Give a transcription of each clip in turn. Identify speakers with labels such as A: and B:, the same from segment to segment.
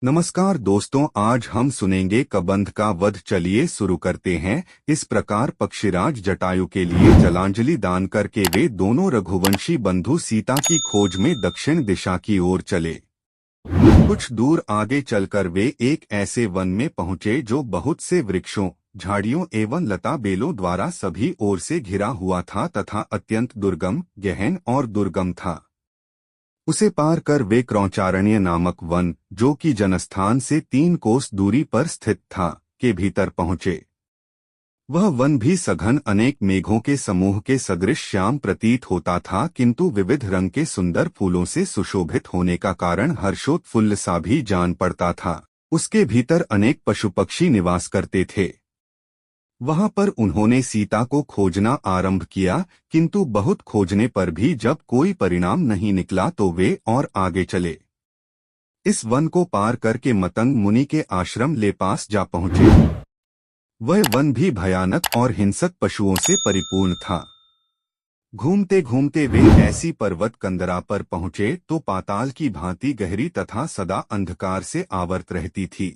A: नमस्कार दोस्तों, आज हम सुनेंगे कबंध का वध। चलिए शुरू करते हैं। इस प्रकार पक्षीराज जटायु के लिए जलांजलि दान करके वे दोनों रघुवंशी बंधु सीता की खोज में दक्षिण दिशा की ओर चले। कुछ दूर आगे चलकर वे एक ऐसे वन में पहुंचे जो बहुत से वृक्षों, झाड़ियों एवं लता बेलों द्वारा सभी ओर से घिरा हुआ था तथा अत्यंत दुर्गम, गहन और दुर्गम था। उसे पार कर वे क्रौचारण्य नामक वन, जो कि जनस्थान से 3 कोस दूरी पर स्थित था, के भीतर पहुंचे। वह वन भी सघन अनेक मेघों के समूह के सदृश श्याम प्रतीत होता था, किंतु विविध रंग के सुंदर फूलों से सुशोभित होने का कारण हर्षोत्फुल्ल सा भी जान पड़ता था। उसके भीतर अनेक पशु पक्षी निवास करते थे। वहां पर उन्होंने सीता को खोजना आरंभ किया, किंतु बहुत खोजने पर भी जब कोई परिणाम नहीं निकला तो वे और आगे चले। इस वन को पार करके मतंग मुनि के आश्रम ले पास जा पहुंचे। वह वन भी भयानक और हिंसक पशुओं से परिपूर्ण था। घूमते घूमते वे ऐसी पर्वत कंदरा पर पहुंचे तो पाताल की भांति गहरी तथा सदा अंधकार से आवर्त रहती थी।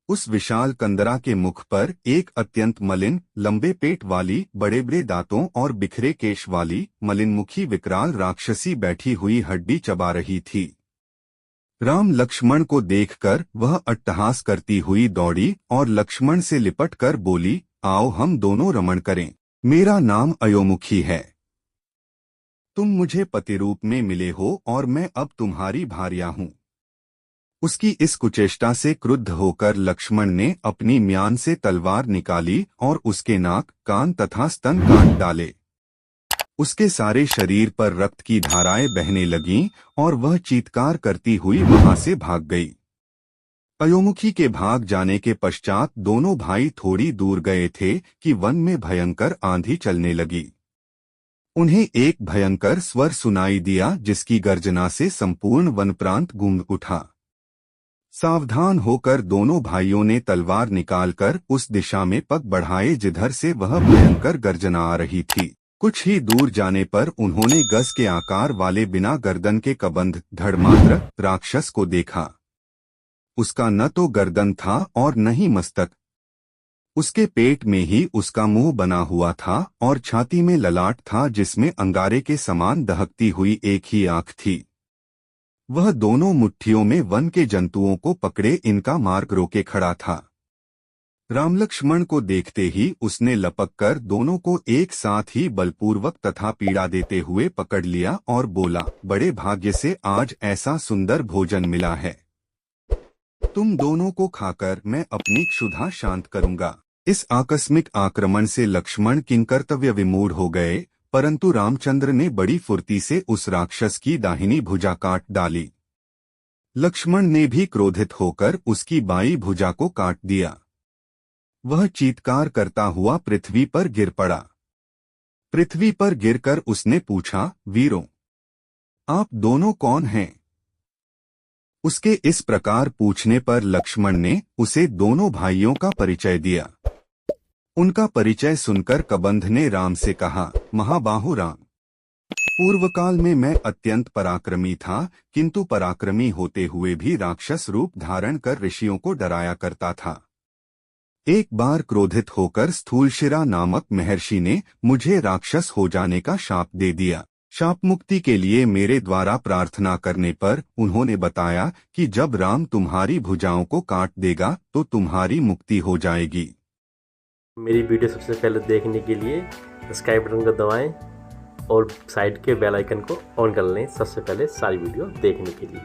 A: उस विशाल कंदरा के मुख पर एक अत्यंत मलिन, लंबे पेट वाली, बड़े बड़े दांतों और बिखरे केश वाली, मलिनमुखी विकराल राक्षसी बैठी हुई हड्डी चबा रही थी। राम लक्ष्मण को देखकर वह अट्टहास करती हुई दौड़ी और लक्ष्मण से लिपट कर बोली, आओ हम दोनों रमण करें। मेरा नाम अयोमुखी है। तुम मुझे पति रूप में मिले हो और मैं अब तुम्हारी भार्या हूँ। उसकी इस कुचेष्टा से क्रुद्ध होकर लक्ष्मण ने अपनी म्यान से तलवार निकाली और उसके नाक, कान तथा स्तन काट डाले। उसके सारे शरीर पर रक्त की धाराएं बहने लगीं और वह चीत्कार करती हुई वहां से भाग गई। अयोमुखी के भाग जाने के पश्चात दोनों भाई थोड़ी दूर गए थे कि वन में भयंकर आंधी चलने लगी। उन्हें एक भयंकर स्वर सुनाई दिया, जिसकी गर्जना से संपूर्ण वन प्रांत गूंज उठा। सावधान होकर दोनों भाइयों ने तलवार निकालकर उस दिशा में पग बढ़ाए जिधर से वह भयंकर गर्जना आ रही थी। कुछ ही दूर जाने पर उन्होंने गज के आकार वाले बिना गर्दन के कबंध धड़मात्र राक्षस को देखा। उसका न तो गर्दन था और न ही मस्तक। उसके पेट में ही उसका मुंह बना हुआ था और छाती में ललाट था, जिसमें अंगारे के समान दहकती हुई एक ही आंख थी। वह दोनों मुट्ठियों में वन के जंतुओं को पकड़े इनका मार्ग रोके खड़ा था। राम लक्ष्मण को देखते ही उसने लपक कर दोनों को एक साथ ही बलपूर्वक तथा पीड़ा देते हुए पकड़ लिया और बोला, बड़े भाग्य से आज ऐसा सुंदर भोजन मिला है। तुम दोनों को खाकर मैं अपनी क्षुधा शांत करूंगा। इस आकस्मिक आक्रमण से लक्ष्मण किंकर्तव्य विमूढ़ हो गए, परंतु रामचंद्र ने बड़ी फुर्ती से उस राक्षस की दाहिनी भुजा काट डाली। लक्ष्मण ने भी क्रोधित होकर उसकी बाईं भुजा को काट दिया। वह चीत्कार करता हुआ पृथ्वी पर गिर पड़ा। पृथ्वी पर गिरकर उसने पूछा, वीरों, आप दोनों कौन हैं? उसके इस प्रकार पूछने पर लक्ष्मण ने उसे दोनों भाइयों का परिचय दिया। उनका परिचय सुनकर कबंध ने राम से कहा, महाबाहु राम, पूर्व काल में मैं अत्यंत पराक्रमी था, किंतु पराक्रमी होते हुए भी राक्षस रूप धारण कर ऋषियों को डराया करता था। एक बार क्रोधित होकर स्थूलशिरा नामक महर्षि ने मुझे राक्षस हो जाने का शाप दे दिया। शाप मुक्ति के लिए मेरे द्वारा प्रार्थना करने पर उन्होंने बताया कि जब राम तुम्हारी भुजाओं को काट देगा तो तुम्हारी मुक्ति हो जाएगी।
B: मेरी वीडियो सबसे पहले देखने के लिए सब्सक्राइब बटन को दबाएं और साइड के बेल आइकन को ऑन कर लें सबसे पहले सारी वीडियो देखने के लिए।